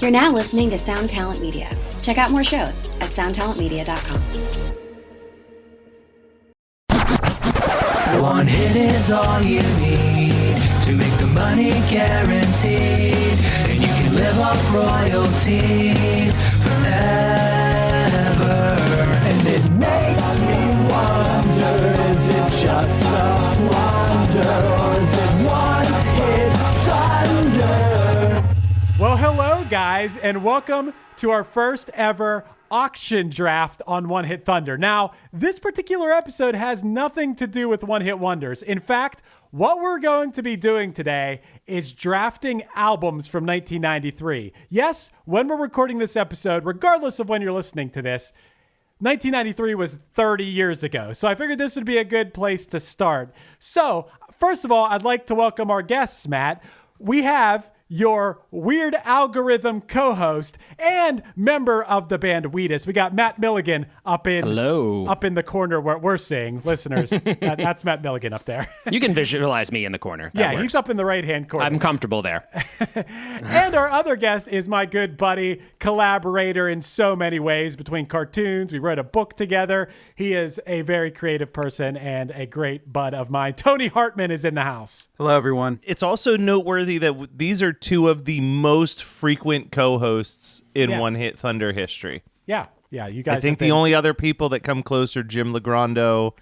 You're now listening to Sound Talent Media. Check out more shows at soundtalentmedia.com. One hit is all you need to make the money guaranteed, and you can live off royalties forever. And it makes me wonder, is it just a wonder, or is it one hit thunder? Well, hello, guys, and welcome to our first ever auction draft on One Hit Thunder. Now, this particular episode has nothing to do with one-hit wonders. In fact, what we're going to be doing today is drafting albums from 1993. Yes, when we're recording this episode, regardless of when you're listening to this, 1993 was 30 years ago. So I figured this would be a good place to start. So, first of all, I'd like to welcome our guests, Matt. We have your weird algorithm co-host and member of the band Wheatus. We got Matt Milligan up in the corner where we're seeing, listeners. That's Matt Milligan up there. You can visualize me in the corner. That works. He's up in the right-hand corner. I'm comfortable there. And our other guest is my good buddy, collaborator in so many ways between cartoons. We wrote a book together. He is a very creative person and a great bud of mine. Tony Hartman is in the house. Hello, everyone. It's also noteworthy that these are two of the most frequent co-hosts in One Hit Thunder history. Yeah, you guys. I think the only other people that come close are Jim Legrando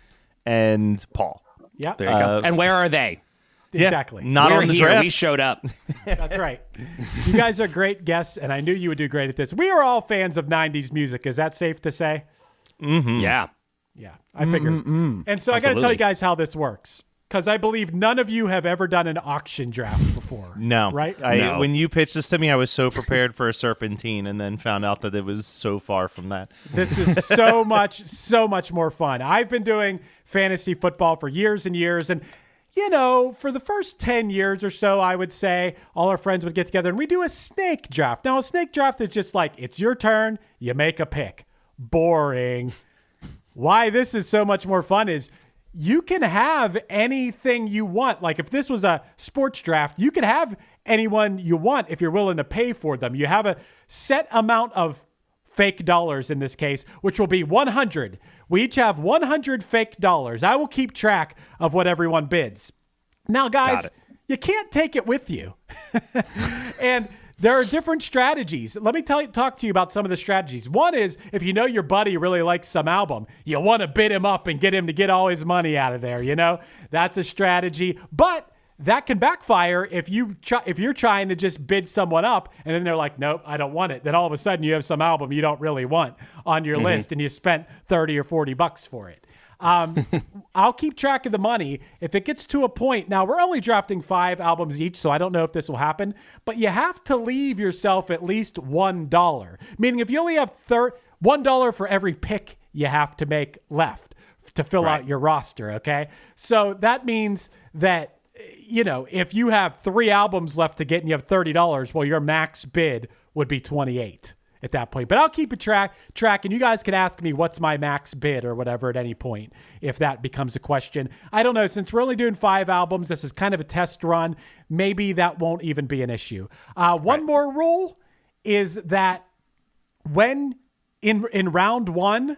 and Paul. Yeah, there you go. And where are they? Exactly. Not We're on the here. draft. We showed up. That's right. You guys are great guests, and I knew you would do great at this. We are all fans of 90s music. Is that safe to say? Mm-hmm. Yeah, I figured. And so I got to tell you guys how this works, because I believe none of you have ever done an auction draft before. No. Right? No. When you pitched this to me, I was so prepared for a serpentine and then found out that it was so far from that. This is so much more fun. I've been doing fantasy football for years and years. And, for the first 10 years or so, I would say all our friends would get together and we do a snake draft. Now, a snake draft is just like, it's your turn. You make a pick. Boring. Why this is so much more fun is you can have anything you want. Like if this was a sports draft, you could have anyone you want if you're willing to pay for them. You have a set amount of fake dollars in this case, which will be 100. We each have 100 fake dollars. I will keep track of what everyone bids. Now, guys, you can't take it with you. And there are different strategies. Let me talk to you about some of the strategies. One is if you know your buddy really likes some album, you want to bid him up and get him to get all his money out of there. That's a strategy. But that can backfire if you're trying to just bid someone up and then they're like, nope, I don't want it. Then all of a sudden you have some album you don't really want on your list and you spent $30 or $40 for it. I'll keep track of the money. If it gets to a point, now we're only drafting 5 albums each, so I don't know if this will happen, but you have to leave yourself at least $1. Meaning if you only have $1 for every pick you have to make left to fill out your roster, okay? So that means that, if you have 3 albums left to get and you have $30, well, your max bid would be $28 at that point. But I'll keep a track, and you guys can ask me what's my max bid or whatever at any point if that becomes a question. I don't know. Since we're only doing 5 albums, this is kind of a test run. Maybe that won't even be an issue. One more rule is that when in round 1,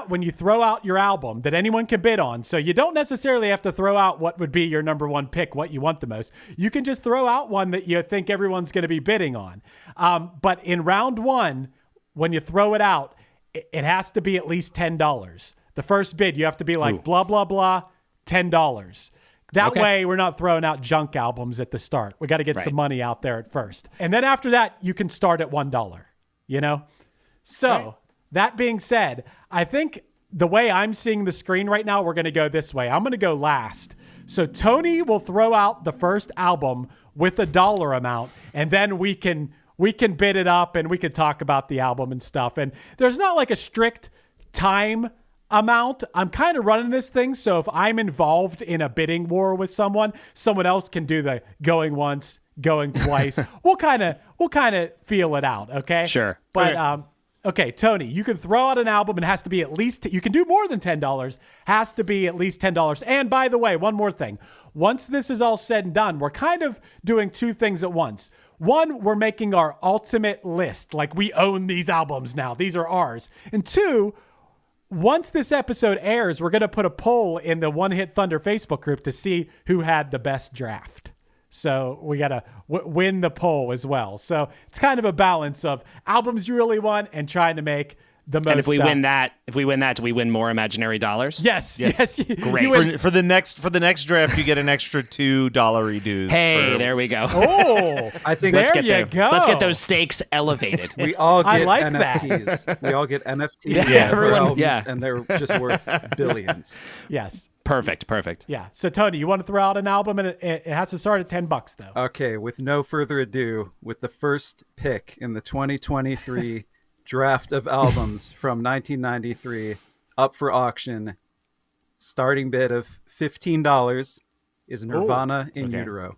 when you throw out your album that anyone can bid on, so you don't necessarily have to throw out what would be your number 1 pick, what you want the most. You can just throw out one that you think everyone's going to be bidding on. But in round 1, when you throw it out, it has to be at least $10. The first bid, you have to be like, blah, blah, blah, $10. That way, we're not throwing out junk albums at the start. We got to get some money out there at first. And then after that, you can start at $1, So that being said, I think the way I'm seeing the screen right now, we're going to go this way. I'm going to go last. So Tony will throw out the first album with a dollar amount, and then we can bid it up and we can talk about the album and stuff. And there's not like a strict time amount. I'm kind of running this thing, so if I'm involved in a bidding war with someone else can do the going once, going twice. We'll kind of feel it out, okay? Sure. But okay, Tony, you can throw out an album and it has to be at least, you can do more than $10, has to be at least $10. And by the way, one more thing. Once this is all said and done, we're kind of doing 2 things at once. one, we're making our ultimate list. Like, we own these albums now. These are ours. And two, once this episode airs, we're going to put a poll in the One Hit Thunder Facebook group to see who had the best draft. So we got to win the poll as well. So it's kind of a balance of albums you really want and trying to make the most. And if we win that, do we win more imaginary dollars? Yes. Great. For the next draft, you get an extra $2 dues. Hey, there we go. Oh, I think there Let's get you there. go. Let's get those stakes elevated. we all I get like NFTs. We all get NFTs. Yeah, for everyone- albums, yeah. and they're just worth billions. Yes. Perfect. Yeah. So Tony, you want to throw out an album, and it has to start at $10 though. Okay, with no further ado, with the first pick in the 2023 draft of albums from 1993 up for auction, starting bid of $15 is Nirvana in Utero.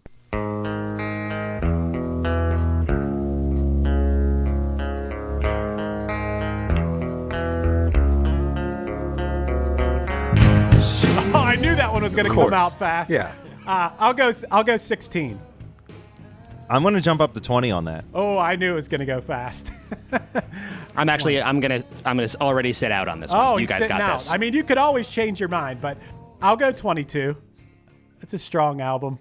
Oh, I knew that one was going to come out fast. Yeah. I'll go 16. I'm going to jump up to 20 on that. Oh, I knew it was going to go fast. I'm gonna already sit out on this one. Oh, You guys sitting got out. this. I mean, you could always change your mind, but I'll go 22. It's a strong album.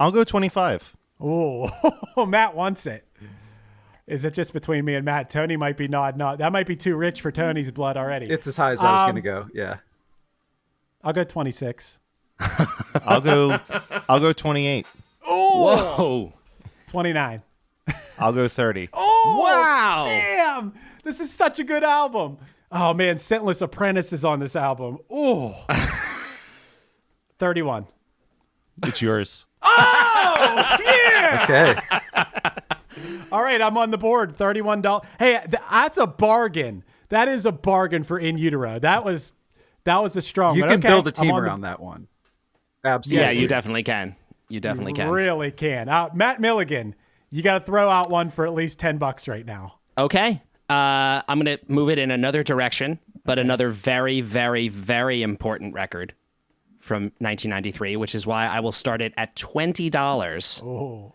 I'll go 25. Oh, Matt wants it. Is it just between me and Matt? Tony might be nodding. That might be too rich for Tony's blood already. It's as high as I was going to go. Yeah. I'll go 26. I'll go 28. Whoa. 29. I'll go 30. Oh, Wow. damn. This is such a good album. Oh, man. Scentless Apprentice is on this album. Oh. 31. It's yours. Oh, yeah. Okay. All right, I'm on the board. $31. Hey, that's a bargain. That is a bargain for In Utero. That was a strong You one. can Okay, build a team I'm on around that one. Absolutely. Yeah, you definitely can. You definitely can. Really can. Matt Milligan, you got to throw out one for at least $10 right now. Okay. I'm going to move it in another direction, but another very, very, very important record from 1993, which is why I will start it at $20. Oh.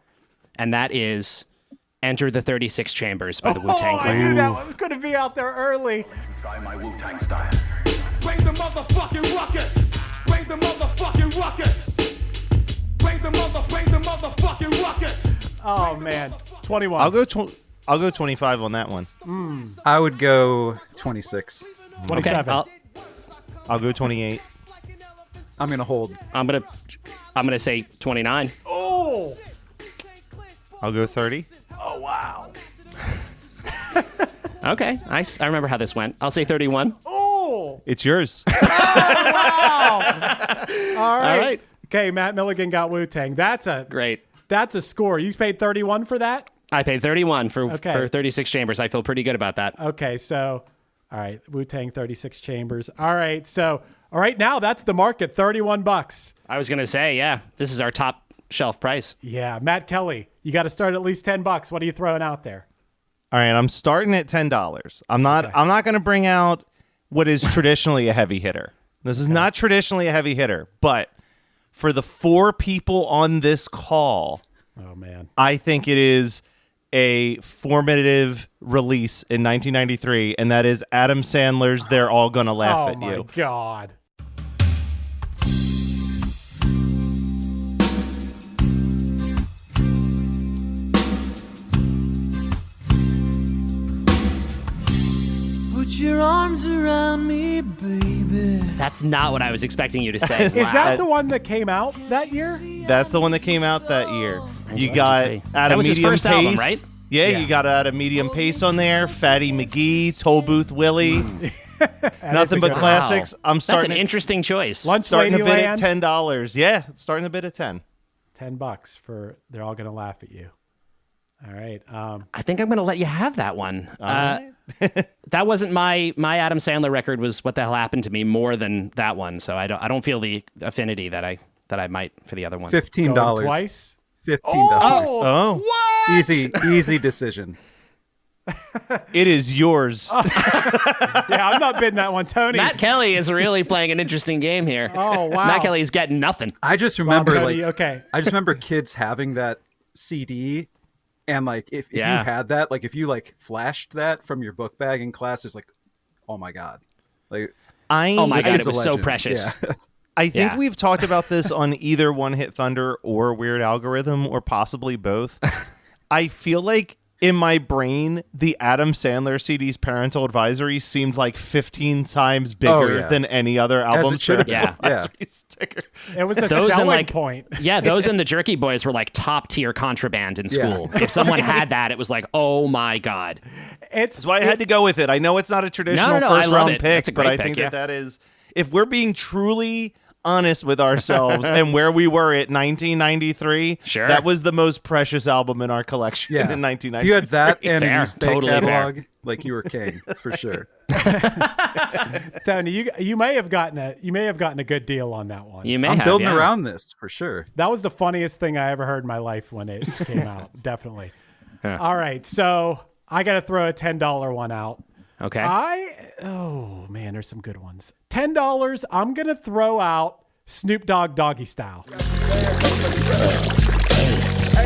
And that is Enter the 36 Chambers by the Wu-Tang I Clan. knew that one was going to be out there early. Try my Wu-Tang style. Bring the motherfucking ruckus. Bring the motherfucking ruckus. Bring the motherfucking ruckus. Oh, man. 21. I'll go 25 on that one. I would go 26. 27. Okay, I'll go 28. I'm going to hold. I'm gonna say 29. Oh. I'll go 30. Oh, wow. Okay, I remember how this went. I'll say 31. Oh. It's yours. Wow. All right. right. Okay, Matt Milligan got Wu-Tang. That's a score. You paid 31 for that? I paid 31 for Okay. 36 Chambers. I feel pretty good about that. Okay, so, all right, Wu-Tang 36 Chambers. All right, so, all right, now that's the market, $31. I was gonna say, yeah, this is our top shelf price. Yeah, Matt Kelly, you got to start at least $10. What are you throwing out there? All right, I'm starting at $10. I'm not going to bring out what is traditionally a heavy hitter. This is not traditionally a heavy hitter, but for the 4 people on this call, Oh, man. I think it is a formative release in 1993, and that is Adam Sandler's They're All Gonna Laugh Oh, at my You. God. Put your arms around me, baby. That's not what I was expecting you to say. Is that the one that came out that year? That's the one that came out that year. You got That out of was his medium first pace. album, right? Yeah, Yeah. you got out of medium pace on there. Fatty McGee, Toll Booth Willie. Nothing but good one. classics. I'm That's an starting. interesting choice. Lunch Starting to bid at Ladyland? $10. Yeah, starting to bid at 10. $10 for They're All Gonna Laugh at You. All right. I think I'm going to let you have that one. That wasn't my Adam Sandler record. Was What the Hell Happened to Me more than that one. So I don't feel the affinity that I might for the other one. $15. Going twice? $15. Oh, Easy decision. it is yours. Yeah, I'm not bidding that one. Tony. Matt Kelly is really playing an interesting game here. Oh, wow. Matt Kelly is getting nothing. I just remember Tony, okay. I just remember kids having that CD, and like if you Yeah. had that, like if you like flashed that from your book bag in class, it's like, oh my god, like Oh my this God, kid's it was a so legend. precious. Yeah. I think Yeah. we've talked about this on either One Hit Thunder or Weird Algorithm, or possibly both. I feel like in my brain, the Adam Sandler CD's parental advisory seemed like 15 times bigger yeah. than any other As album's it should have parental been. advisory sticker. It was a Those and selling like point. Yeah, those and the Jerky Boys were like top tier contraband in school. If someone had that, it was like, oh my God. That's why I had to go with it. I know it's not a traditional No, I first love round it. pick, That's a but great I think pick, that is, if we're being truly honest with ourselves and where we were at 1993, Sure. that was the most precious album in our collection Yeah. in 1993. If you had that and Fair. a East Bay Totally fair. catalog, like you were king for sure. Tony, you may have gotten a good deal on that one. You may I'm have, building yeah. around this for sure. That was the funniest thing I ever heard in my life when it came out. Definitely. All right, so I got to throw a $10 one out. Okay. Oh man, there's some good ones. $10. I'm gonna throw out Snoop Dogg Doggy Style. Hey,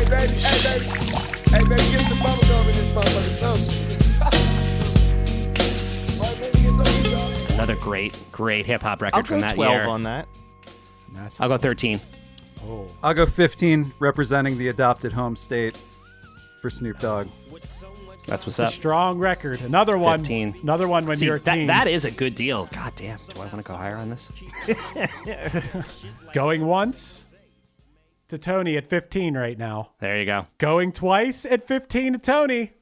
baby. Hey, baby, get some bubble gum in this motherfucker. Right, baby, get some dog. Another great hip hop record I'll from go that 12 year. on that. I'll go 13. I'll go 15, representing the adopted home state for Snoop Dogg. That's what's It's a up. strong record. Another one. 15. Another one when See, you're a teen. that is a good deal. God damn. Do I want to go higher on this? Going once to Tony at 15 right now. There you go. Going twice at 15 to Tony.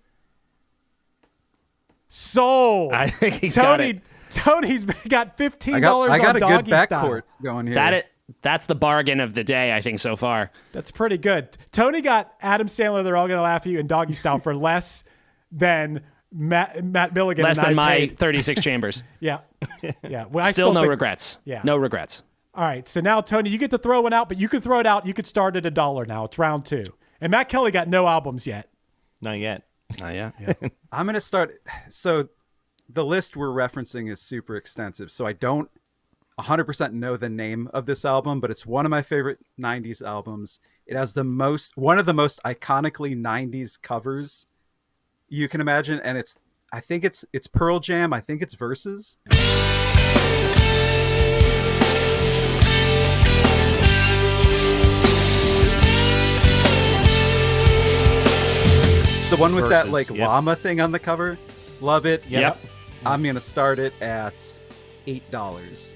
Sold. I think he's got Tony. it. Tony's got $15 I got on a good Doggy backcourt Style. going here. That's the bargain of the day, I think, so far. That's pretty good. Tony got Adam Sandler, They're All Gonna Laugh at You, and Doggy Style for less than Matt Milligan. Less and than I my paid. 36 chambers. Yeah. Yeah. Well, I Still no think- regrets. Yeah. No regrets. All right. So now, Tony, you get to throw one out, but you can throw it out. You could start at $1 now. It's round 2. And Matt Kelly got no albums yet. Not yet. Yeah. I'm going to start. So the list we're referencing is super extensive. So I don't 100% know the name of this album, but it's one of my favorite 90s albums. It has one of the most iconically 90s covers you can imagine. And I think it's Pearl Jam. I think it's Versus. The one with that Versus, like yep. llama thing on the cover. Love it. Yep. I'm going to start it at $8.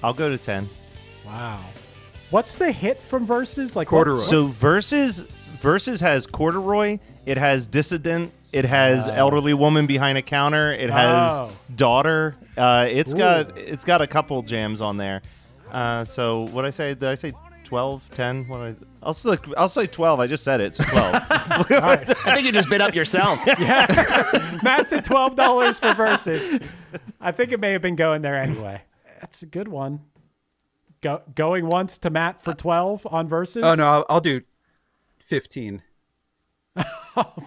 I'll go to 10. Wow. What's the hit from Versus? Like Corduroy. So Versus has Corduroy, it has Dissident, it has Elderly Woman Behind a Counter, it has Oh. Daughter. It's got a couple jams on there. So what I say? Did I say 12, 10? I'll say 12. I just said it. So 12. I think you just bid up yourself. Matt's at $12 for Versus. I think it may have been going there anyway. That's a good one. Going once to Matt for 12 on Versus. Oh, no, I'll do 15.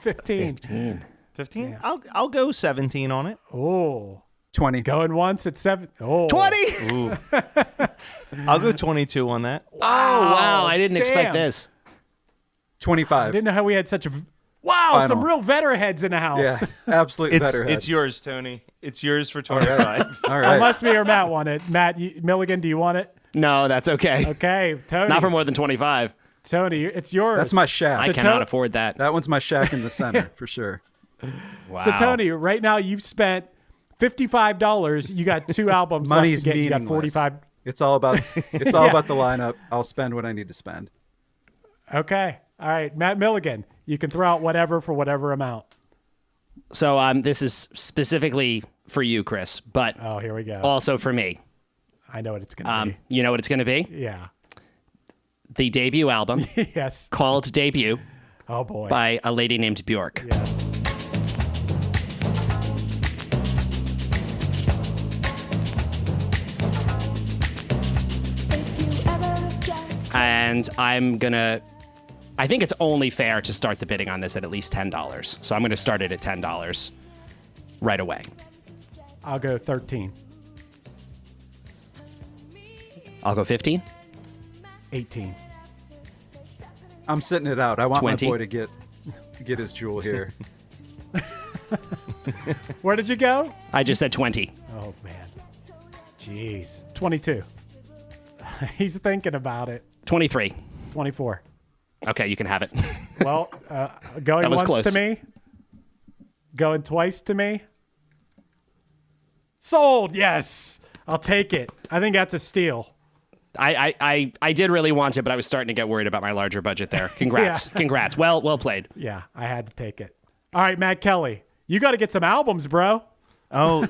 15. 15? Yeah. I'll go 17 on it. Oh, 20. going once at 7. Oh, 20. Ooh. I'll go 22 on that. Oh, wow. I didn't Damn. expect this. 25. I didn't know how we had such a. Wow, Final. some real veteran heads in the house. Yeah, absolute better. It's yours, Tony. It's yours for 25. All right. Unless me or Matt want it. Matt, Milligan, do you want it? No, that's okay. Okay, Tony. Not for more than 25. Tony, it's yours. That's my shack. I So cannot To- afford that. That one's my shack in the center for sure. Wow. So Tony, right now you've spent $55. You got 2 albums Money's left to get. You got meaningless. 45. It's all about Yeah. about the lineup. I'll spend what I need to spend. Okay. All right, Matt Milligan, you can throw out whatever for whatever amount. So this is specifically for you, Chris, but Oh, here we go. also for me. I know what it's going to You know what it's going to be? be. Yeah. The debut album Yes. called Debut Oh boy. by a lady named Björk. Yes. And I think it's only fair to start the bidding on this at least $10. So I'm going to start it at $10 right away. I'll go 13. I'll go 15. 18. I'm sitting it out. I want 20? my boy to get his jewel here. Where did you go? I just said 20. Oh, man. Jeez. 22. He's thinking about it. 23. 24. Okay, you can have it. Well, going That was once close. to me. Going twice to me. Sold. Yes. I'll take it. I think that's a steal. I did really want it, but I was starting to get worried about my larger budget there. Congrats. Yeah. Congrats. Well played. Yeah, I had to take it. All right, Matt Kelly. You got to get some albums, bro. Oh,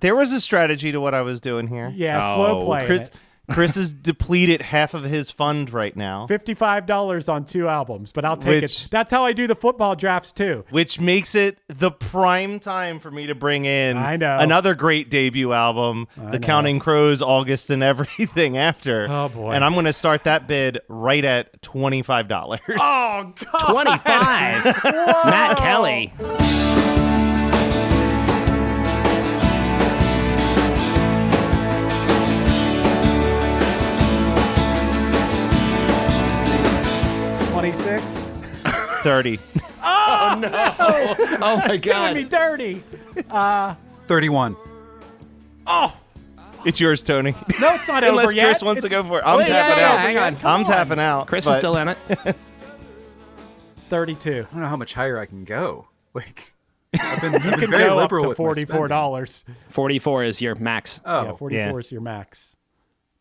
there was a strategy to what I was doing here. Yeah, slow playing it. Chris has depleted half of his fund right now. $55 on 2 albums, but I'll take it. That's how I do the football drafts too. Which makes it the prime time for me to bring in another great debut album, The Counting Crows, August and Everything After. Oh, boy. And I'm going to start that bid right at $25. Oh, God. 25. Matt Kelly. $26. 30. Oh, no. Oh, my Doing God. me dirty. 31. Oh. It's yours, Tony. No, it's not Unless over yet. Chris wants to go for it. I'm Wait, tapping yeah, out. hang on. I'm tapping out. Chris but is still in it. 32. I don't know how much higher I can go. Like, I've been You can very go up liberal to with my spending. $44. 44 is your max. Oh, Yeah, 44 is your max.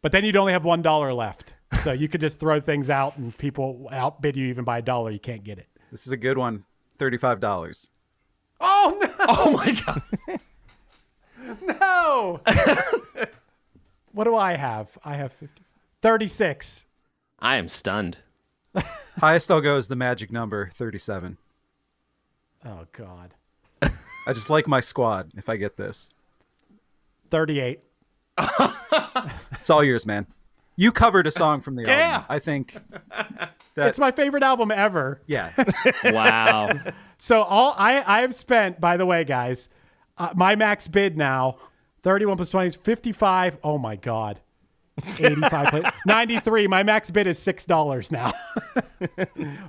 But then you'd only have $1 left. So you could just throw things out and people outbid you even by $1. You can't get it. this is a good one. $35. Oh, no. Oh, my God. No. What do I have? I have 36. I am stunned. Highest I'll go is the magic number, 37. Oh, God. I just like my squad if I get this. 38. It's all yours, man. You covered a song from the Yeah. album. I think that, It's my favorite album ever. yeah. Wow. So I've spent, by the way, guys, my max bid now, 31 plus 20 is 55. Oh, my God. 85. 93. My max bid is $6 now.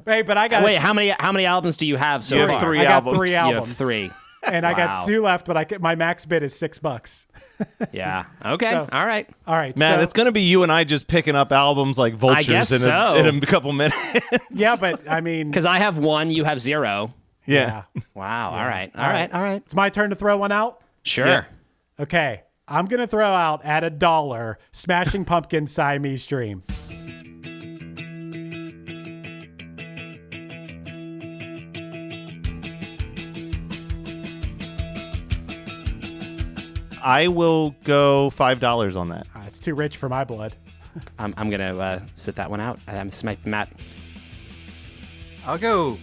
Hey, but I got Wait, how many albums do you have so You have far? 3 I got albums. 3 You albums. have 3. And I got Wow. 2 left, but my max bid is $6. Yeah. Okay. So- All right. All right. Man, so, it's going to be you and I just picking up albums like vultures guess in, so. in a couple minutes. yeah, but I mean, Because I have 1, you have 0. Yeah. Wow. Yeah. All right. All right. All right. It's my turn to throw one out. Sure. Yeah. Okay. I'm going to throw out at $1 Smashing Pumpkins Siamese Dream. I will go $5 on that. It's too rich for my blood. I'm going to sit that one out. Matt. I'll go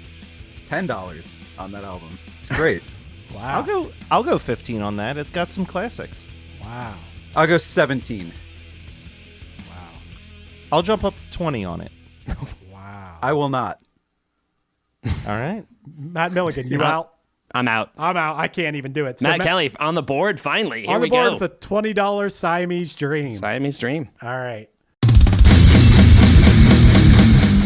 $10 on that album. It's great. Wow. I'll go 15 on that. It's got some classics. Wow. I'll go 17. I'll jump up 20 on it. Wow. I will not. All right. Matt Milligan, you out? I'm out. I'm out. I can't even do it. So Matt Kelly on the board, finally. Here on we the board go. with a $20 Siamese Dream. Siamese Dream. All right.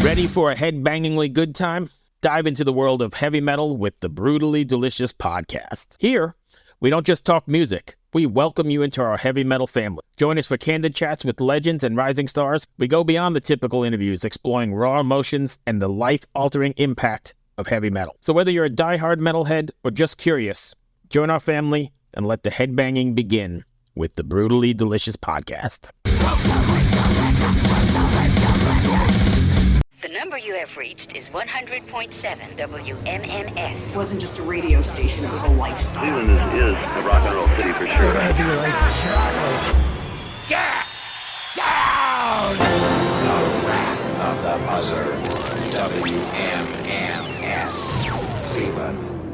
Ready for a head-bangingly good time? Dive into the world of heavy metal with the Brutally Delicious podcast. Here, we don't just talk music. We welcome you into our heavy metal family. Join us for candid chats with legends and rising stars. We go beyond the typical interviews, exploring raw emotions and the life-altering impact of heavy metal. So whether you're a diehard metalhead or just curious, join our family and let the headbanging begin with the Brutally Delicious podcast. The number you have reached is 100.7 WMMS. It wasn't just a radio station, it was a lifestyle. Cleveland is a rock and roll city for sure.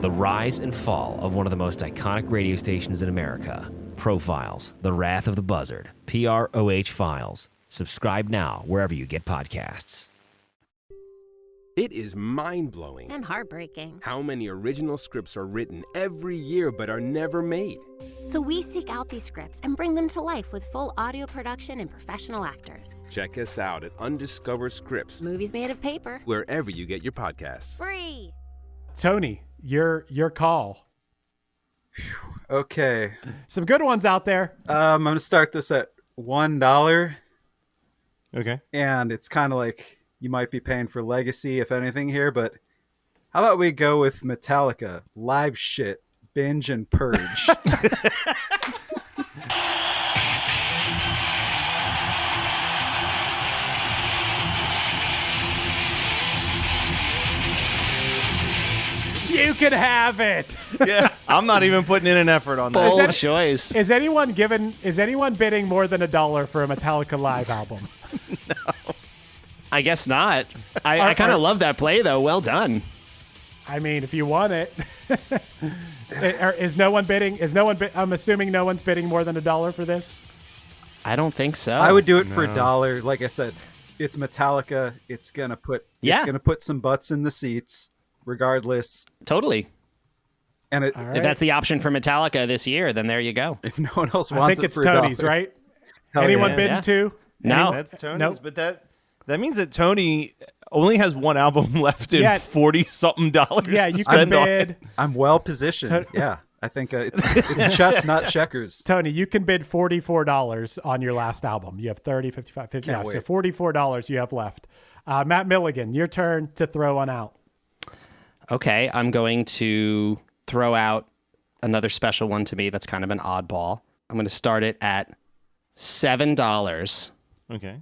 The rise and fall of one of the most iconic radio stations in America. Profiles, The Wrath of the Buzzard, PROH Files. Subscribe now wherever you get podcasts. It is mind-blowing. And heartbreaking. How many original scripts are written every year but are never made? So we seek out these scripts and bring them to life with full audio production and professional actors. Check us out at Undiscovered Scripts. Movies made of paper. Wherever you get your podcasts. Free. Tony, your call. Okay. Some good ones out there. I'm going to start this at $1. Okay. And it's kind of like you might be paying for legacy, if anything, here. But how about we go with Metallica, Live Shit, Binge and Purge. You can have it. Yeah, I'm not even putting in an effort on that. Bold choice. Is anyone bidding more than $1 for a Metallica live album? No. I guess not. I kind of love that play though. Well done. I mean, if you want it. Is no one bidding? I'm assuming no one's bidding more than $1 for this. I don't think so. I would do it for $1. Like I said, it's Metallica. It's gonna put some butts in the seats, regardless. Totally. And right. If that's the option for Metallica this year, then there you go. If no one else I wants think it it's for Tony's, $1. right? Hell Anyone yeah. bidding too? No. That's Tony's, Nope. but that means that Tony only has one album left in $40-something. Yeah, to you spend can on bid. it. I'm well positioned. Yeah, I think it's chess, not checkers. Tony, you can bid $44 on your last album. You have 30, 55, 50. Can't So wait. $44 you have left. Matt Milligan, your turn to throw one out. Okay, I'm going to throw out another special one to me that's kind of an oddball. I'm going to start it at $7. Okay.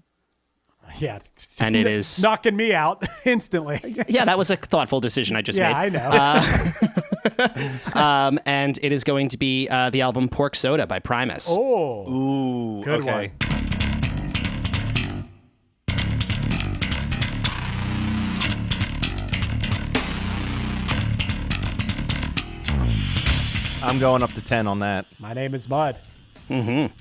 Yeah. And it is knocking me out instantly. Yeah, that was a thoughtful decision I just made. Yeah, I know. And it is going to be the album Pork Soda by Primus. Oh. Ooh. Good okay. one. I'm going up to 10 on that. My name is Mud. Mm-hmm.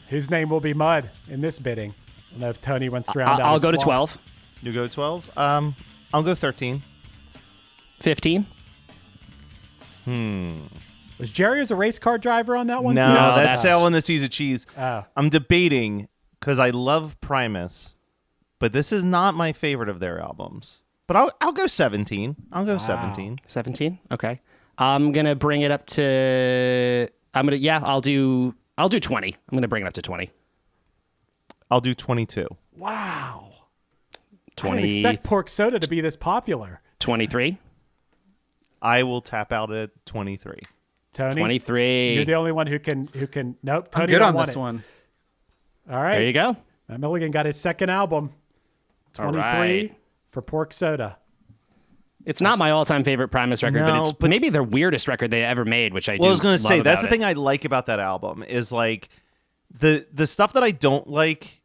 Whose name will be Mud in this bidding? I don't know if Tony wants to round out. I'll his go to squad. 12. You go 12? I'll go 13. 15. Was Jerry as a race car driver on that one No, too? that's selling the Seas of Cheese. Oh. I'm debating because I love Primus, but this is not my favorite of their albums. But I'll go 17. I'll go 17. 17? Okay. I'm going to bring it up to I'll do 20. I'm going to bring it up to 20. I'll do 22. Wow. 20. I didn't expect Pork Soda to be this popular. 23. I will tap out at 23. Tony, 23. You're the only one who can. Nope. Tony I'm good don't on want this it. one. All right. There you go. Matt Milligan got his second album. 23 All right. for Pork Soda. It's not my all-time favorite Primus record, No, but maybe their weirdest record they ever made, which I do. Well, I was going to love say, that's about the it. thing I like about that album is like the stuff that I don't like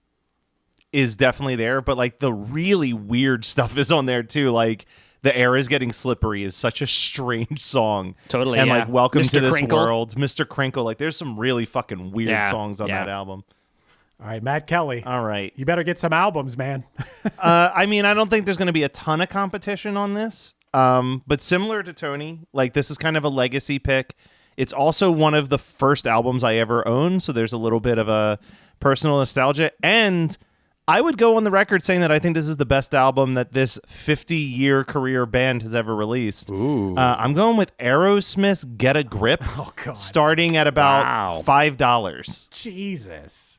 is definitely there, but like the really weird stuff is on there too. Like The Air is Getting Slippery is such a strange song. Totally, and yeah. like Welcome Mr. to This Crinkle. World, Mr. Crinkle. Like there's some really fucking weird songs on that album. All right, Matt Kelly. All right. You better get some albums, man. I mean, I don't think there's going to be a ton of competition on this. But similar to Tony, like this is kind of a legacy pick. It's also one of the first albums I ever owned, so there's a little bit of a personal nostalgia. And I would go on the record saying that I think this is the best album that this 50-year career band has ever released. Ooh. I'm going with Aerosmith's Get a Grip, starting at about $5. Jesus.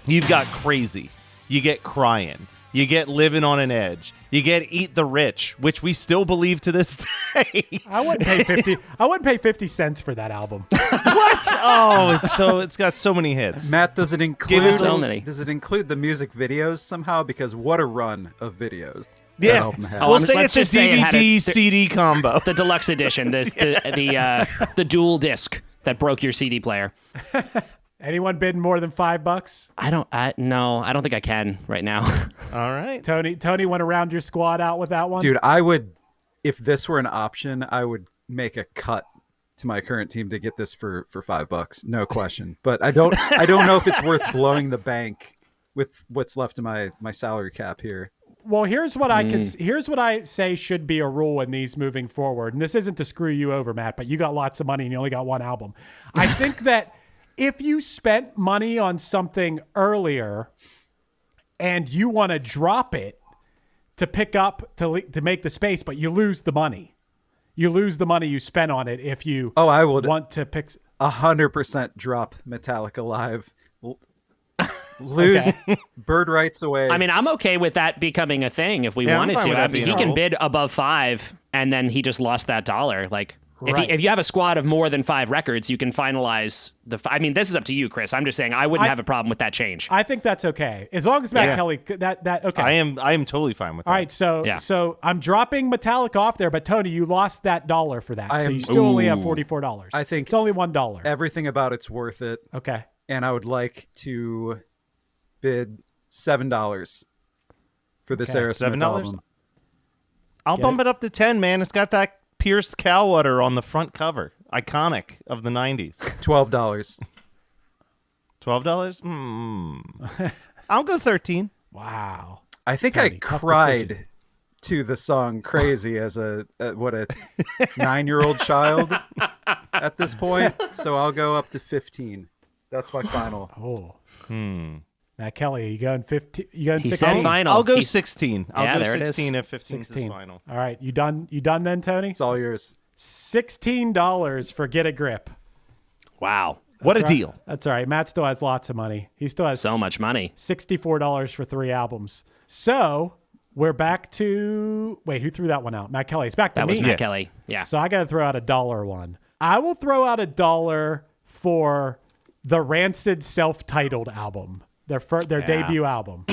You've got Crazy. You get Crying. You get Living on an Edge. You get Eat the Rich, which we still believe to this day. I wouldn't pay 50. I wouldn't pay 50 cents for that album. What? Oh, it's got so many hits. Matt, does it include so many. Does it include the music videos somehow? Because what a run of videos. that Yeah. album had. We'll say let's it's a just say it had DVD CD combo. The deluxe edition, the dual disc that broke your CD player. Anyone bidding more than $5? I don't think I can right now. All right. Tony want to round your squad out with that one? Dude, I would, if this were an option, I would make a cut to my current team to get this for $5, no question. But I don't know if it's worth blowing the bank with what's left of my salary cap here. Well, here's what I say should be a rule in these moving forward. And this isn't to screw you over, Matt, but you got lots of money and you only got one album. I think that if you spent money on something earlier and you want to drop it to pick up to make the space, but you lose the money. You lose the money you spent on it if you I would want to pick 100% drop Metallica Live. Lose bird rights away. I mean, I'm okay with that becoming a thing if we wanted to. I mean, he can bid above 5 and then he just lost that dollar. Like if you have a squad of more than 5 records, you can finalize I mean, this is up to you, Chris. I'm just saying I wouldn't have a problem with that change. I think that's okay. As long as Matt Kelly that okay. I am totally fine with that. All right, so I'm dropping Metallica off there, but Tony, you lost that dollar for that. So you still only have $44. I think it's only $1. Everything about it's worth it. Okay. And I would like to bid $7 for this Aerosmith album. I'll bump it up to 10, man. It's got that pierced cow udder on the front cover. Iconic of the 90s. $12. $12? I'll go 13. Wow. I think Tony, I cried to the song Crazy as a 9-year-old child at this point. So I'll go up to 15. That's my final. Matt Kelly, are you going 15? You going 16? He said final. I'll go 16. I'll go there 16 if 15 is final. All right, you done then, Tony? It's all yours. $16 for Get a Grip. Wow. What a deal. That's all right. Matt still has lots of money. He still has so much money. $64 for 3 albums. So we're back to who threw that one out? Matt Kelly. It's back to me. That was Matt Kelly. Yeah. So I got to throw out $1 one. I will throw out $1 for the Rancid self-titled album, their debut album.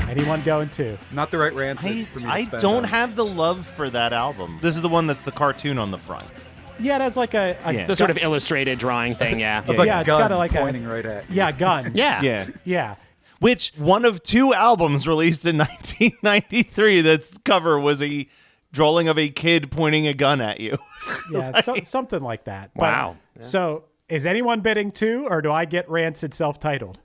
Anyone going to? Not the right Rancid for me to spend don't on. have the love for that album. This is the one that's the cartoon on the front. Yeah, it has like the sort of illustrated drawing thing. Yeah, it's got like pointing right at you. Yeah, gun. Yeah. Which one of 2 albums released in 1993 that's cover was a drawing of a kid pointing a gun at you. Yeah, something like that. Wow. So is anyone bidding 2, or do I get Rancid self-titled?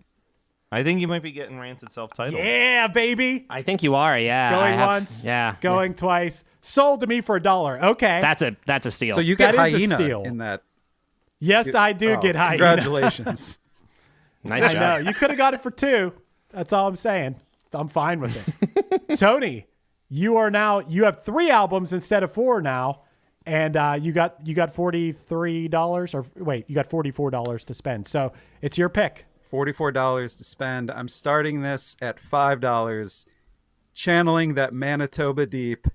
I think you might be getting Rancid self-titled. Yeah, baby. I think you are. Yeah. Going once. Yeah. Going twice. Sold to me for $1. Okay. That's a steal. So you get that Hyena is a steal. in that. Yes, I do get Hyena. Congratulations. Nice job. I know. You could have got it for 2. That's all I'm saying. I'm fine with it. Tony, you have 3 albums instead of 4 now, and you got $43 you got $44 to spend. So it's your pick. $44 to spend. I'm starting this at $5, channeling that Manitoba Deep,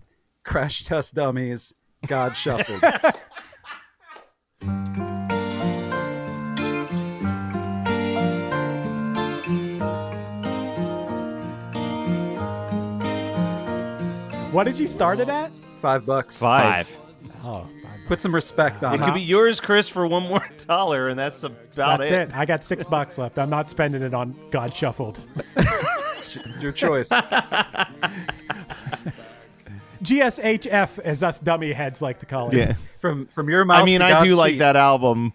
Crash Test Dummies, God Shuffled. What did you start it at? $5. 5. Oh, put some respect on it. It could be yours, Chris, for $1 more, and that's about it. That's it. I got $6 left. I'm not spending it on God Shuffled. Your choice. GSHF, as us dummy heads like to call it. Yeah. From your mouth. I mean, to I God's do like feet. that album.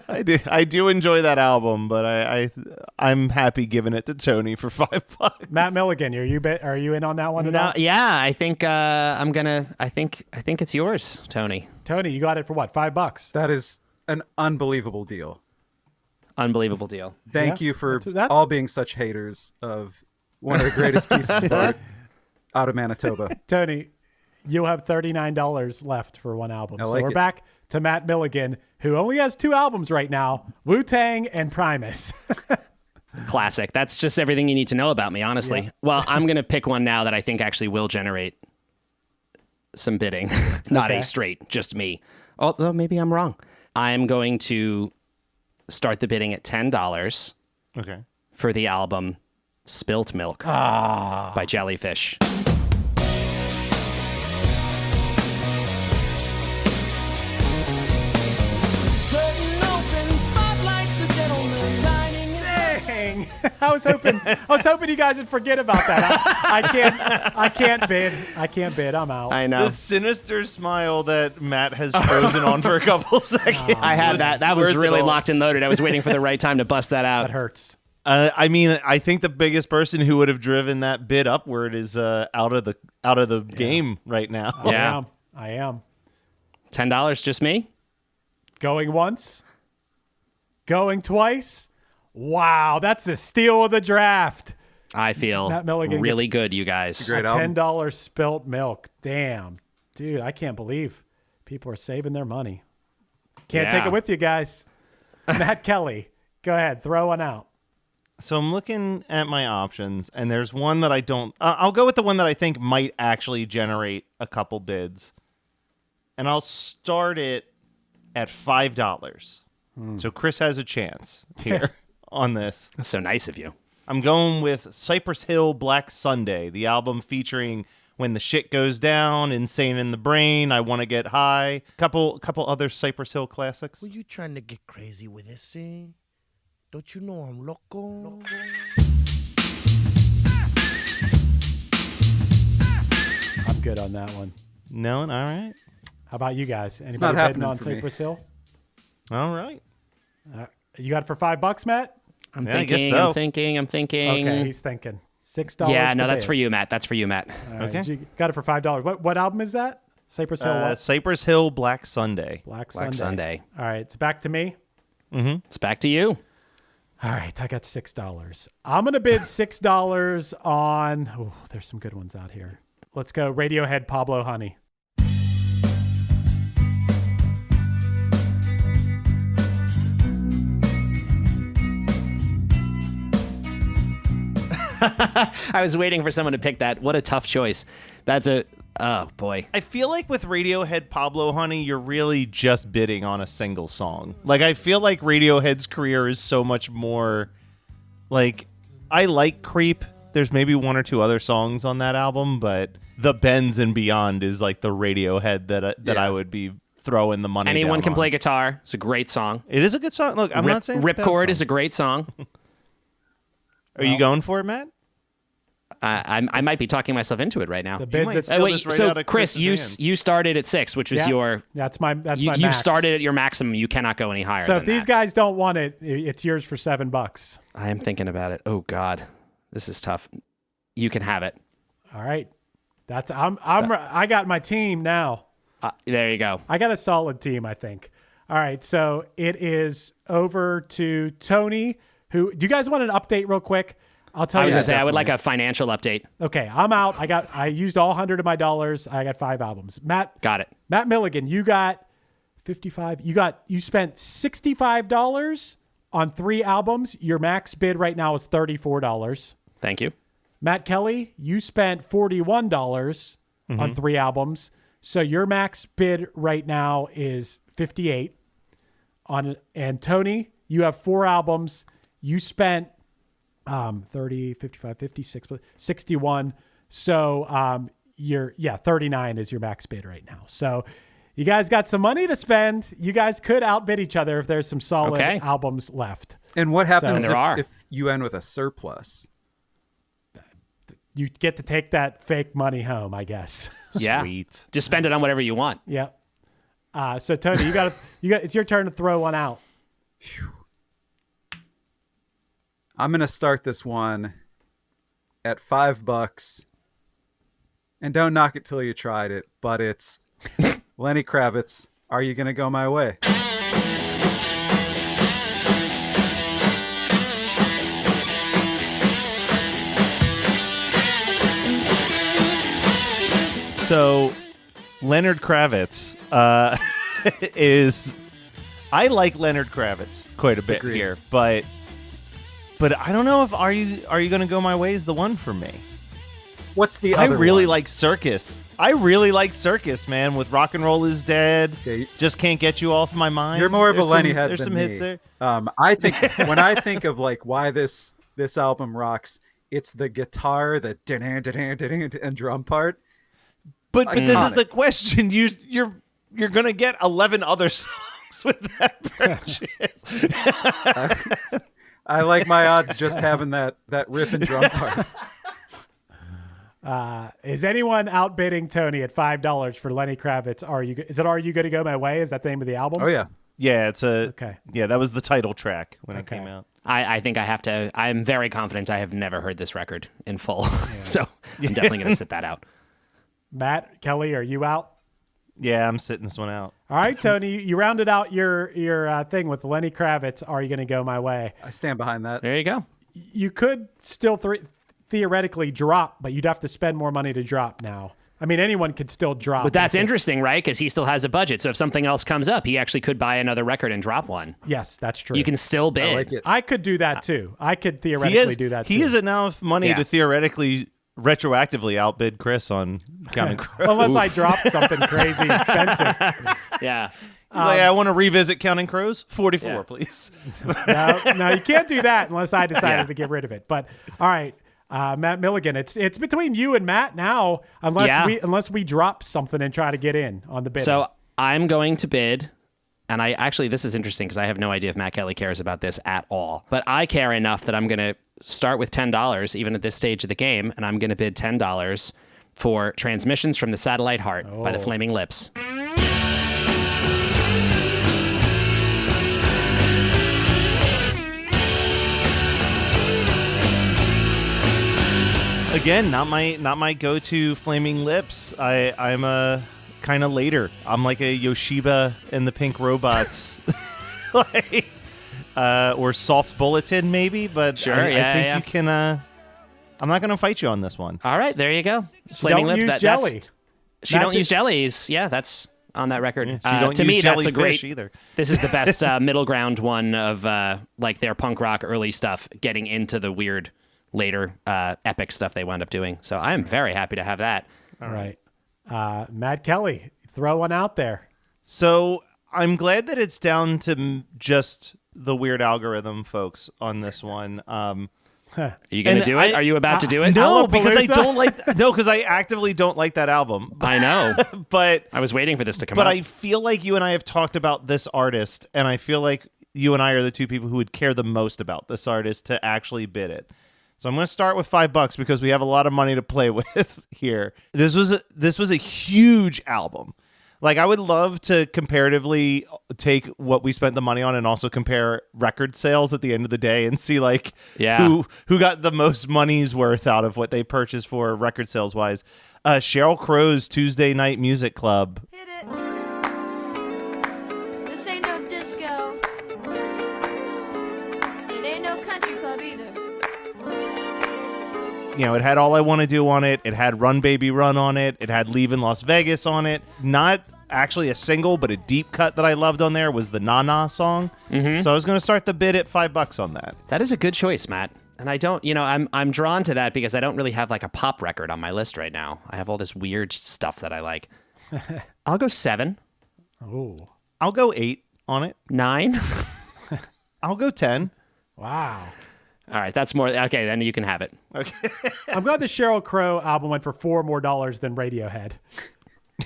I do enjoy that album, but I'm happy giving it to Tony for $5. Matt Milligan, are you in on that one? No, yeah, I think I'm gonna. I think it's yours, Tony. Tony, you got it for what? $5. That is an unbelievable deal. Unbelievable deal. Thank you for all being such haters of one of the greatest pieces of art out of Manitoba. Tony, you'll have $39 left for 1 album. I So like we're it. back to Matt Milligan, who only has 2 albums right now, Wu-Tang and Primus. Classic. That's just everything you need to know about me, honestly. Yeah. Well, I'm going to pick one now that I think actually will generate some bidding. Not a straight, just me. Although maybe I'm wrong. I'm going to start the bidding at $10 for the album Spilt Milk by Jellyfish. How I was hoping you guys would forget about that. I can't bid. I'm out. I know. The sinister smile that Matt has frozen on for a couple seconds. I had that. That was really locked and loaded. I was waiting for the right time to bust that out. That hurts. I mean, I think the biggest person who would have driven that bid upward is out of the game right now. Yeah, I am. $10, just me? Going once? Going twice? Wow, that's the steal of the draft. I feel Matt Milligan really good, you guys. Great album. $10 spilt milk. Damn. Dude, I can't believe people are saving their money. Can't take it with you guys. Matt Kelly, go ahead. Throw one out. So I'm looking at my options, and there's one that I don't... I'll go with the one that I think might actually generate a couple bids. And I'll start it at $5. So Chris has a chance here on this. That's so nice of you. I'm going with Cypress Hill Black Sunday, the album featuring When the Shit Goes Down, Insane in the Brain, I Want to Get High, couple other Cypress Hill classics. Were you trying to get crazy with this, eh? Don't you know I'm loco? I'm good on that one. No, all right. How about you guys? Anybody not betting happening on for me. Cypress Hill? All right. You got it for $5, Matt? I'm I guess thinking, so. I'm thinking. Okay, he's thinking. $6. Yeah, no, to that's bid. for you, Matt. That's for you, Matt. All right, Okay. you got it for $5. What album is that? Cypress Hill what? Cypress Hill Black Sunday. Black Black Sunday. All right, it's back to me. It's back to you. All right, I got $6. I'm going to bid $6 on... Oh, there's some good ones out here. Let's go Radiohead, Pablo Honey. I was waiting for someone to pick that. What a tough choice. That's a... Oh, boy. I feel like with Radiohead Pablo Honey, you're really just bidding on a single song. Like, I feel like Radiohead's career is so much more... Like, I like Creep. There's maybe one or two other songs on that album, but The Bends and Beyond is like the Radiohead that I would be throwing the money Anyone down Can on. Play Guitar. It's a great song. It is a good song. Look, I'm not saying it's a bad Ripcord song. is a great song. Are you going for it, Matt? I might be talking myself into it right now. The bids at So Chris, you started at 6, which was your... That's my You max. started at your maximum. You cannot go any higher So than if these that. guys don't want it, it's yours for $7. I am thinking about it. Oh, God. This is tough. You can have it. All right. I got my team now. There you go. I got a solid team, I think. All right, so it is over to Tony. Do you guys want an update real quick? I'll tell I you. was going to say, I would like a financial update. Okay, I'm out. I used all 100 of my dollars. I got 5 albums. Matt. Got it. Matt Milligan, you got 55. You spent $65 on 3 albums. Your max bid right now is $34. Thank you. Matt Kelly, you spent $41 on 3 albums. So your max bid right now is $58. And Tony, you have 4 albums. You spent 30, 55, 56, 61. So 39 is your max bid right now. So you guys got some money to spend. You guys could outbid each other if there's some solid albums left. And what happens So, if you end with a surplus? You get to take that fake money home, I guess. Yeah. Sweet. Just spend it on whatever you want. Yeah. So Tony, it's your turn to throw one out. I'm going to start this one at $5. And don't knock it till you tried it, but it's Lenny Kravitz. Are You Gonna Go My Way? So, Leonard Kravitz is... I like Leonard Kravitz quite a bit Agreed. here, but I don't know if Are You Gonna Go My Way is the one for me. What's the I other really one? like Circus. I really like Circus, man, with Rock and Roll Is Dead. Okay. Just Can't Get You Off My Mind. You're more of a Lenny head There's than some me. hits there. I think when I think of like why this album rocks, it's the guitar, the and drum part. But this is Iconic. the question. You're gonna get 11 other songs with that purchase. I like my odds just having that riff and drum part. Is anyone outbidding Tony at $5 for Lenny Kravitz? Are you Gonna Go My Way? Is that the name of the album? Oh yeah. Yeah, it's okay. Yeah, that was the title track when it came out. I think I have to. I'm very confident I have never heard this record in full, so I'm definitely going to sit that out. Matt, Kelly, are you out? Yeah, I'm sitting this one out. All right, Tony, you rounded out your thing with Lenny Kravitz. Are You Gonna Go My Way? I stand behind that. There you go. You could still theoretically drop, but you'd have to spend more money to drop now. I mean, anyone could still drop. But that's interesting, right? Because he still has a budget. So if something else comes up, he actually could buy another record and drop one. Yes, that's true. You can still bid. I like it. I could do that too. I could theoretically do that too. He has enough money to theoretically retroactively outbid Chris on Counting Crows. Unless I drop something crazy expensive. Yeah. He's like, I want to revisit Counting Crows. 44, please. No, you can't do that unless I decided to get rid of it. But all right. Matt Milligan, it's between you and Matt now, unless we drop something and try to get in on the bid. So I'm going to bid, and this is interesting because I have no idea if Matt Kelly cares about this at all. But I care enough that I'm going to start with $10, even at this stage of the game, and I'm going to bid $10 for Transmissions from the Satellite Heart by the Flaming Lips. Again, not my go-to Flaming Lips. I'm a kind of later. I'm like a Yoshiba and the Pink Robots, or Soft Bulletin maybe. But sure, I think you can. I'm not going to fight you on this one. All right, there you go. Flaming Lips. Use jelly. She don't use jellies. Yeah, that's on that record. Yeah, to me, that's a great. Either. This is the best middle ground one of like their punk rock early stuff, getting into the weird later epic stuff they wound up doing. So I am very happy to have that. All right. Matt Kelly, throw one out there. So I'm glad that it's down to just the weird algorithm folks on this one. Are you going to do it? Are you about to do it? No, because I don't like. No, because I actively don't like that album. I know, but I was waiting for this to come. But out. I feel like you and I have talked about this artist, and I feel like you and I are the two people who would care the most about this artist to actually bid it. So I'm going to start with $5 because we have a lot of money to play with here. This was a huge album. Like, I would love to comparatively take what we spent the money on and also compare record sales at the end of the day and see who got the most money's worth out of what they purchased for record sales wise. Sheryl Crow's Tuesday Night Music Club. Hit it. This ain't no disco. It ain't no country club either. You know, it had All I Want to Do on it. It had Run Baby Run on it. It had Leave in Las Vegas on it. Not actually a single, but a deep cut that I loved on there was the Na Na song. Mm-hmm. So I was going to start the bid at $5 on that. That is a good choice, Matt. And I don't, I'm drawn to that because I don't really have like a pop record on my list right now. I have all this weird stuff that I like. I'll go 7. Oh. I'll go 8 on it. 9. I'll go 10. Wow. All right, that's more. Okay, then you can have it. Okay. I'm glad the Sheryl Crow album went for $4 more than Radiohead.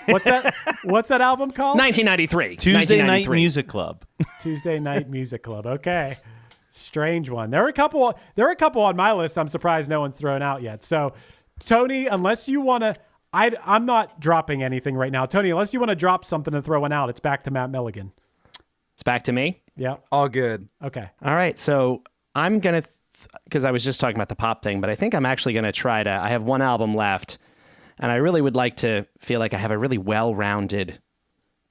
What's that album called? 1993. Tuesday Night Music Club. Tuesday Night Music Club. Okay. Strange one. There are a couple on my list I'm surprised no one's thrown out yet. So, Tony, unless you want to, I'm not dropping anything right now. Tony, unless you want to drop something and throw one out, it's back to Matt Milligan. It's back to me? Yeah. All good. Okay. All right. So I'm going to, because I was just talking about the pop thing, but I think I'm actually going to try to, I have one album left, and I really would like to feel like I have a really well-rounded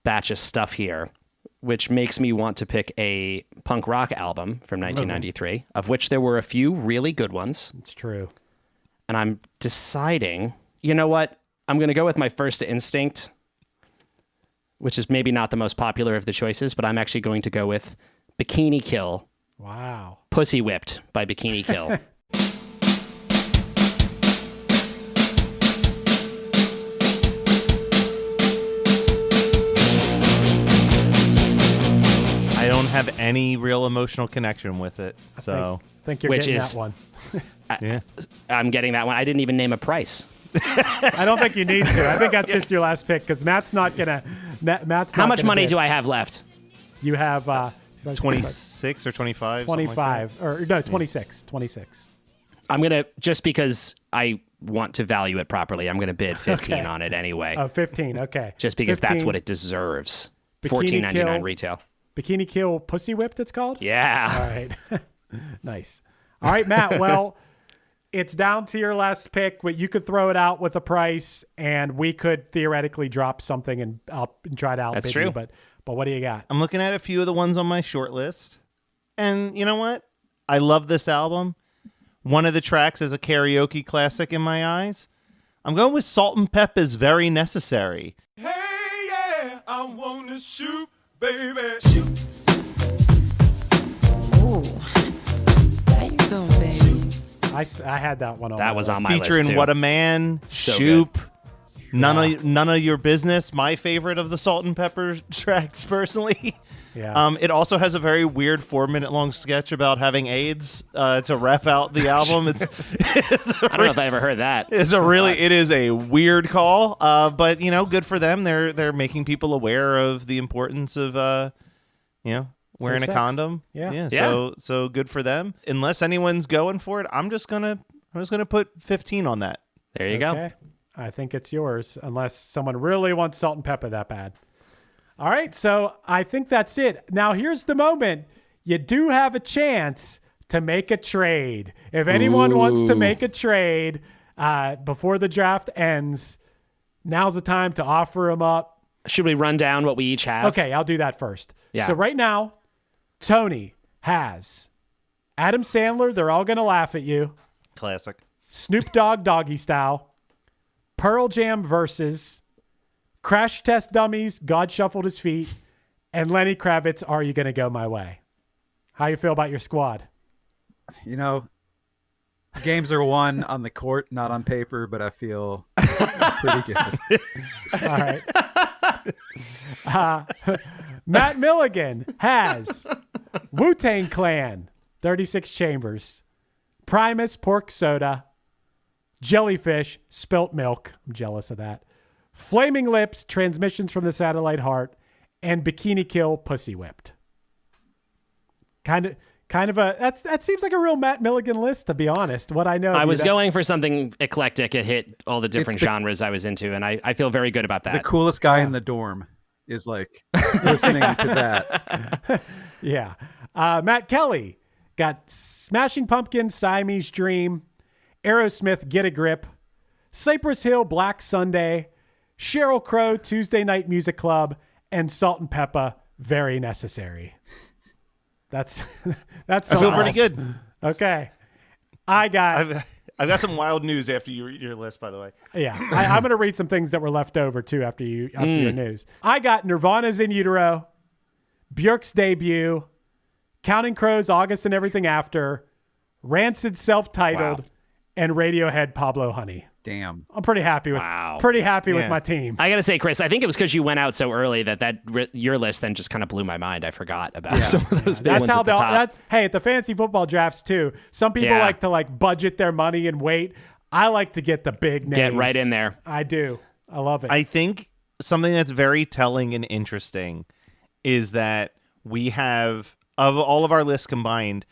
batch of stuff here, which makes me want to pick a punk rock album from 1993, of which there were a few really good ones. It's true. And I'm deciding, you know what? I'm going to go with my first instinct, which is maybe not the most popular of the choices, but I'm actually going to go with Bikini Kill. Wow. Pussy Whipped by Bikini Kill. I don't have any real emotional connection with it, so I think you're getting that one. Yeah, I'm getting that one. I didn't even name a price. I don't think you need to. I think that's just your last pick because Matt's not gonna. How much money do I have left? You have That's 26 or 25? 25 or no, 26. 26. I'm going to, just because I want to value it properly, I'm going to bid 15 on it anyway. Oh, 15. Okay. Just because 15. that's what it deserves. Bikini $14.99 Kill. retail. Bikini Kill Pussy Whipped, it's called? Yeah. All right. Nice. All right, Matt. Well, it's down to your last pick, but you could throw it out with a price, and we could theoretically drop something and try to outbid That's true. you. But what do you got? I'm looking at a few of the ones on my short list. And you know what? I love this album. One of the tracks is a karaoke classic in my eyes. I'm going with Salt and Pepper's Very Necessary. Hey, yeah, I wanna shoot, baby. Shoot. Ooh. How you doing, baby? I had that one on That my was list. on my list, Featuring too. What a Man, So Shoop, None of Your Business, my favorite of the Salt and Pepper tracks, personally. Yeah. It also has a very weird 4-minute long sketch about having AIDS to wrap out the album. It's I don't know if I ever heard that. it is a weird call, but good for them. They're making people aware of the importance of wearing a sex. condom. Yeah. So good for them. Unless anyone's going for it, I'm just gonna put 15 on that. There you go. Okay. I think it's yours, unless someone really wants Salt and Pepper that bad. All right, so I think that's it. Now, here's the moment. You do have a chance to make a trade. If anyone wants to make a trade before the draft ends, now's the time to offer them up. Should we run down what we each have? Okay, I'll do that first. Yeah. So right now, Tony has Adam Sandler, They're All Gonna Laugh at You. Classic. Snoop Dogg, Doggy Style. Pearl Jam Versus. Crash Test Dummies, God Shuffled His Feet, and Lenny Kravitz, Are You Gonna Go My Way? How you feel about your squad? Games are won on the court, not on paper, but I feel pretty good. All right. Matt Milligan has Wu-Tang Clan, 36 Chambers, Primus, Pork Soda, Jellyfish, Spilt Milk. I'm jealous of that. Flaming Lips, Transmissions from the Satellite Heart, and Bikini Kill, Pussy Whipped. Kind of that seems like a real Matt Milligan list, to be honest. What I know. I was going for something eclectic. It hit all the different the- genres I was into, and I feel very good about that. The coolest guy in the dorm is like listening to that. Yeah. Matt Kelly got Smashing Pumpkins, Siamese Dream, Aerosmith, Get a Grip, Cypress Hill, Black Sunday, Sheryl Crow, Tuesday Night Music Club, and Salt and Pepper, Very Necessary. That's I feel pretty good. Okay. I've got some wild news after you read your list, by the way. Yeah. I'm going to read some things that were left over, too, after your news. I got Nirvana's In Utero, Björk's Debut, Counting Crows, August and Everything After, Rancid Self-Titled, and Radiohead, Pablo Honey. Damn. I'm pretty happy with with my team. I got to say, Chris, I think it was because you went out so early that your list then just kind of blew my mind. I forgot about some of those big That's ones how at the top. hey, at the fantasy football drafts too, some people like to budget their money and wait. I like to get the big names. Get right in there. I do. I love it. I think something that's very telling and interesting is that we have, of all of our lists combined,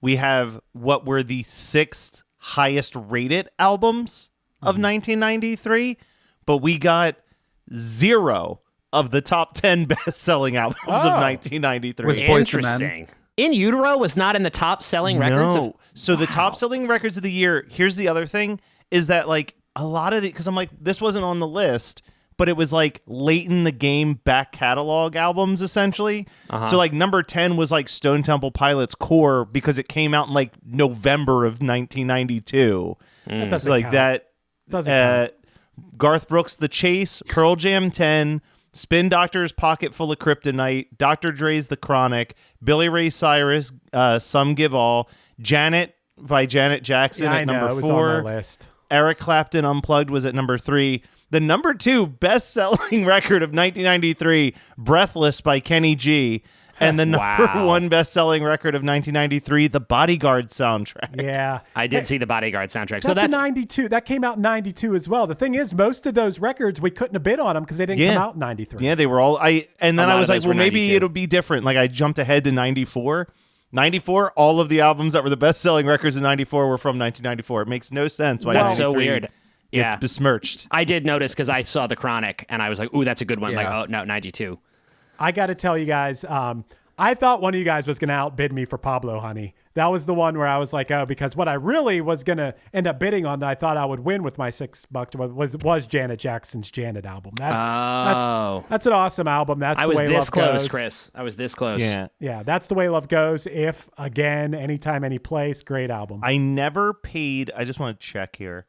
we have what were the 6th highest rated albums of 1993, but we got 0 of the top 10 best-selling albums of 1993. Was Boyz II Men? Interesting. In Utero was not in the top selling records. So the top selling records of the year, here's the other thing, is that a lot of because I'm like, this wasn't on the list, but it was late in the game back catalog albums essentially. So number 10 was Stone Temple Pilots Core because it came out in November of 1992. That doesn't So count. that Doesn't count. Garth Brooks' The Chase, Pearl Jam 10, Spin Doctor's Pocket Full of Kryptonite, Dr. Dre's The Chronic, Billy Ray Cyrus, Some Give All, Janet by Janet Jackson Yeah, at I know. number It was 4. on my list. Eric Clapton Unplugged was at number 3. The number 2 best-selling record of 1993, Breathless by Kenny G. And the number one best-selling record of 1993, the Bodyguard soundtrack. Yeah. I did see the Bodyguard soundtrack. So that's 92. That came out in 92 as well. The thing is, most of those records, we couldn't have bid on them because they didn't come out in 93. Yeah, they were all... And then I was like, well, maybe 92. it'll be different. Like, I jumped ahead to 94. 94, all of the albums that were the best-selling records in 94 were from 1994. It makes no sense why That's so 93 weird. Yeah. It's besmirched. I did notice because I saw The Chronic, and I was like, ooh, that's a good one. Yeah. Like, oh, no, 92. I got to tell you guys, I thought one of you guys was going to outbid me for Pablo Honey. That was the one where I was like, oh, because what I really was going to end up bidding on that I thought I would win with my $6 was Janet Jackson's Janet album. That's an awesome album. That's I the was way this love close, goes. Chris. I was this close. Yeah, that's the way love goes. If, again, anytime, any place, great album. I never paid... I just want to check here.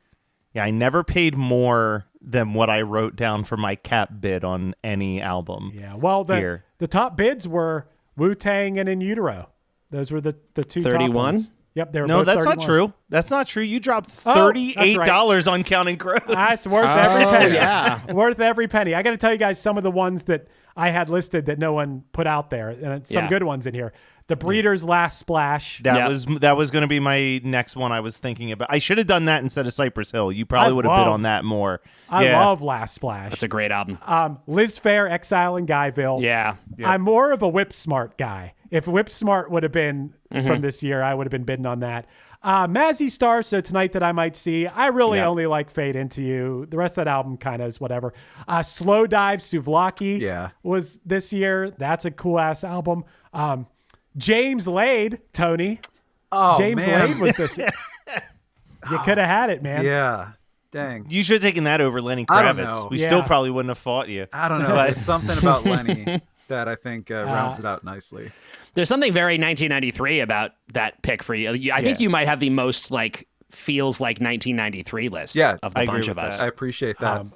Yeah, I never paid more than what I wrote down for my cap bid on any album. Yeah, well, the top bids were Wu-Tang and In Utero. Those were the two 31? top ones. Yep, they were No, both that's 31. not true. That's not true. You dropped Oh, $38 on Counting Crows. That's worth every penny. yeah. Worth every penny. I got to tell you guys some of the ones that I had listed that no one put out there, and some good ones in here. The Breeders' Last Splash. That was going to be my next one I was thinking about. I should have done that instead of Cypress Hill. You probably would have bid on that more. I love Last Splash. That's a great album. Liz Phair, Exile in Guyville. Yeah. I'm more of a Whip Smart guy. If Whip Smart would have been from this year, I would have been bidding on that. Mazzy Star, So Tonight That I Might See. I really only like Fade Into You. The rest of that album kind of is whatever. Slow Dive, Souvlaki was this year. That's a cool-ass album. James Lade, Tony. Oh, James man. Lade was this year. You could have had it, man. Yeah. Dang. You should have taken that over Lenny I don't Kravitz. know. We still probably wouldn't have fought you. I don't know. There's something about Lenny that I think rounds it out nicely. There's something very 1993 about that pick for you. I think you might have the most feels like 1993 list of the bunch of us. I appreciate that.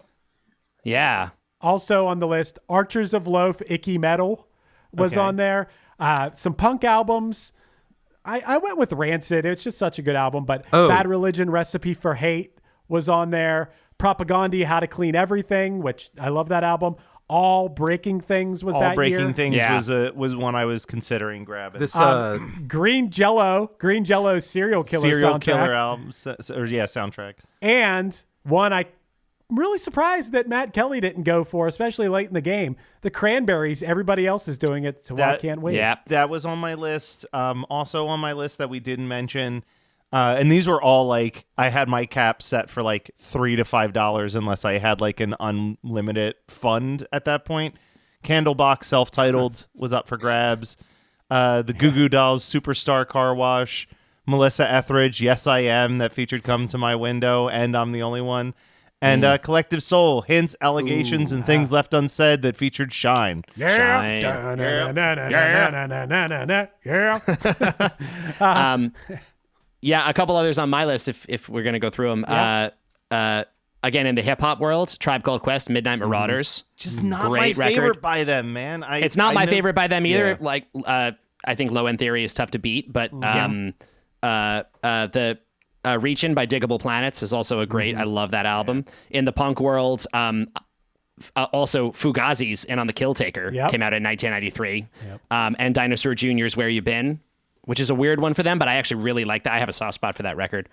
Yeah. Also on the list, Archers of Loaf, Icky Metal was on there. Some punk albums. I went with Rancid. It's just such a good album. But Bad Religion, Recipe for Hate was on there. Propaganda, How to Clean Everything, which I love that album. All Breaking Things was that year. All Breaking Things was one I was considering grabbing. This Green Jello Serial Killer soundtrack. album, soundtrack. And one I'm really surprised that Matt Kelly didn't go for, especially late in the game. The Cranberries, everybody else is doing it, so I can't wait. Yeah, that was on my list. Also on my list that we didn't mention. And these were all I had my cap set for $3 to $5 unless I had an unlimited fund at that point. Candlebox self-titled was up for grabs. The Goo Goo Dolls Superstar Car Wash. Melissa Etheridge, Yes I Am, that featured Come to My Window, and I'm the Only One. And Collective Soul, Hints, Allegations, and Things Left Unsaid that featured Shine. Yeah. Yeah, a couple others on my list if we're going to go through them. Again, in the hip-hop world, Tribe Called Quest, Midnight Marauders. Just not great my record. favorite by them, man. It's not my favorite by them either. Yeah. I think Low End Theory is tough to beat, but the Reachin' by Diggable Planets is also a great, I love that album. Yeah. In the punk world, also Fugazi's In on the Kill Taker came out in 1993. Yep. And Dinosaur Jr.'s Where You Been, which is a weird one for them, but I actually really like that. I have a soft spot for that record.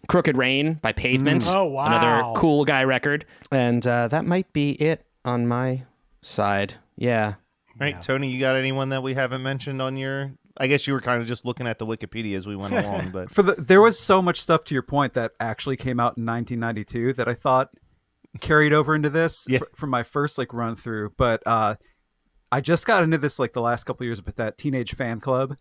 Crooked Rain by Pavement. Oh, wow. Another cool guy record. And that might be it on my side. Yeah. Right, Tony, you got anyone that we haven't mentioned on your... I guess you were kind of just looking at the Wikipedia as we went along, but... There was so much stuff, to your point, that actually came out in 1992 that I thought carried over into this from my first run through. But I just got into this the last couple of years with that Teenage Fan Club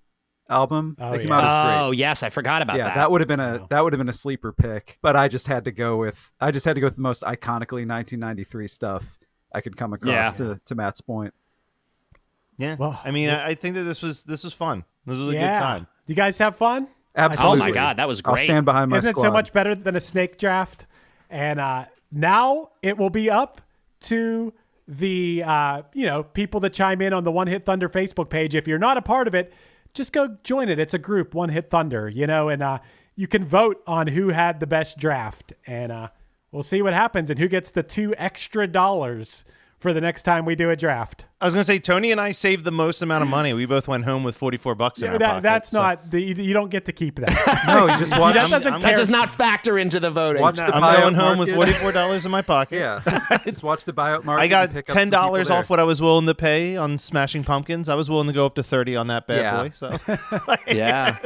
album. That came out as great. Oh yes, I forgot about that. Yeah, that would have been a sleeper pick, but I just had to go with the most iconically 1993 stuff I could come across. To Matt's point. Yeah. Well, I mean, I think that this was fun. This was a good time. Do you guys have fun? Absolutely. Oh my God, that was great. I'll stand behind my Isn't squad. it so much better than a snake draft? And now it will be up to the people that chime in on the One Hit Thunder Facebook page. If you're not a part of it, just go join it. It's a group, One Hit Thunder, and you can vote on who had the best draft. And we'll see what happens and who gets the $2 extra for the next time we do a draft. I was going to say, Tony and I saved the most amount of money. We both went home with $44 in our pocket. That's not, you don't get to keep that. No, you just watch. That does not factor into the voting. Watch the I'm buyout going home market. with $44 in my pocket. Yeah, just watch the buyout market. I got and pick up some $10 people off what I was willing to pay on Smashing Pumpkins. I was willing to go up to 30 on that bad boy. So yeah.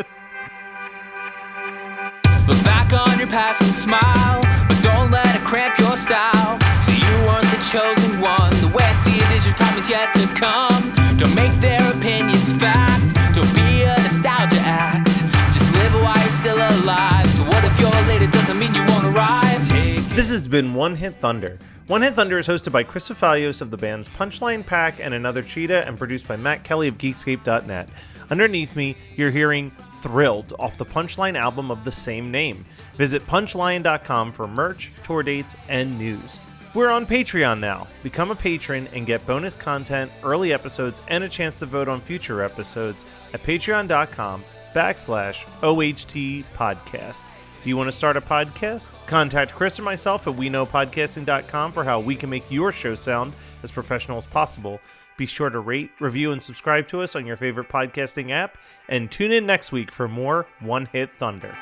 Look back on your past and smile, but don't let it cramp your style. So you weren't the chosen one. The way I see it is your time is yet to come. Don't make their opinions fact. Don't be a nostalgia act. Just live while you're still alive. So what if you're late? It doesn't mean you won't arrive. This has been One Hit Thunder. One Hit Thunder is hosted by Chris Fafalios of the bands Punchline Pack and Another Cheetah and produced by Matt Kelly of Geekscape.net. Underneath me, you're hearing Thrilled off the Punchline album of the same name. Visit punchline.com for merch, tour dates, and news. We're on Patreon now. Become a patron and get bonus content, early episodes, and a chance to vote on future episodes at patreon.com/OHT podcast. Do you want to start a podcast? Contact Chris or myself at weknowpodcasting.com for how we can make your show sound as professional as possible. Be sure to rate, review, and subscribe to us on your favorite podcasting app. And tune in next week for more One Hit Thunder.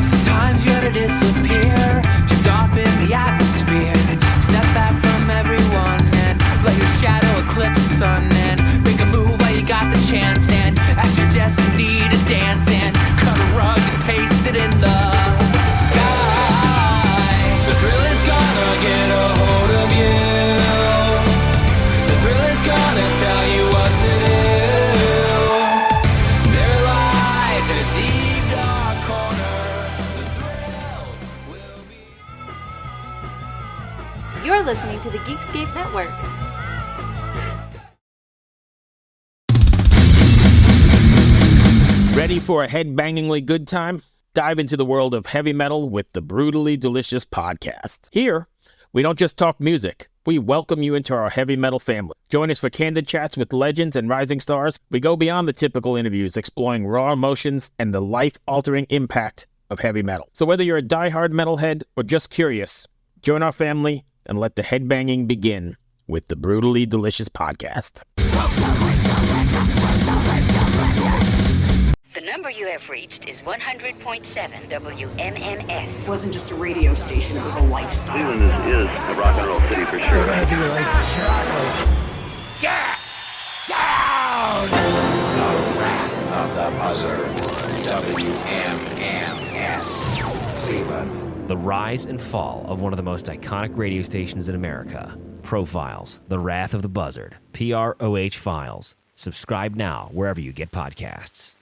Sometimes you gotta disappear, drift off in the atmosphere. Step back from everyone and let your shadow eclipse the sun. And make a move while you got the chance. And ask your destiny to dance. And cut a rug and paste it in the sky. The thrill is gonna get a hold of you. Gonna tell you what to do. There lies a deep dark corner. The thrill will be. You're listening to the Geekscape Network. Ready for a head-bangingly good time? Dive into the world of heavy metal with the Brutally Delicious podcast. Here, we don't just talk music. We welcome you into our heavy metal family. Join us for candid chats with legends and rising stars. We go beyond the typical interviews, exploring raw emotions and the life-altering impact of heavy metal. So whether you're a diehard metalhead or just curious, join our family and let the headbanging begin with the Brutally Delicious podcast. The number you have reached is 100.7 WMMS. It wasn't just a radio station, it was a lifestyle. Cleveland is a rock and roll city for sure. Yeah! Down! The Wrath of the Buzzard. WMMS. Cleveland. The rise and fall of one of the most iconic radio stations in America. Profiles, The Wrath of the Buzzard, PROH Files. Subscribe now wherever you get podcasts.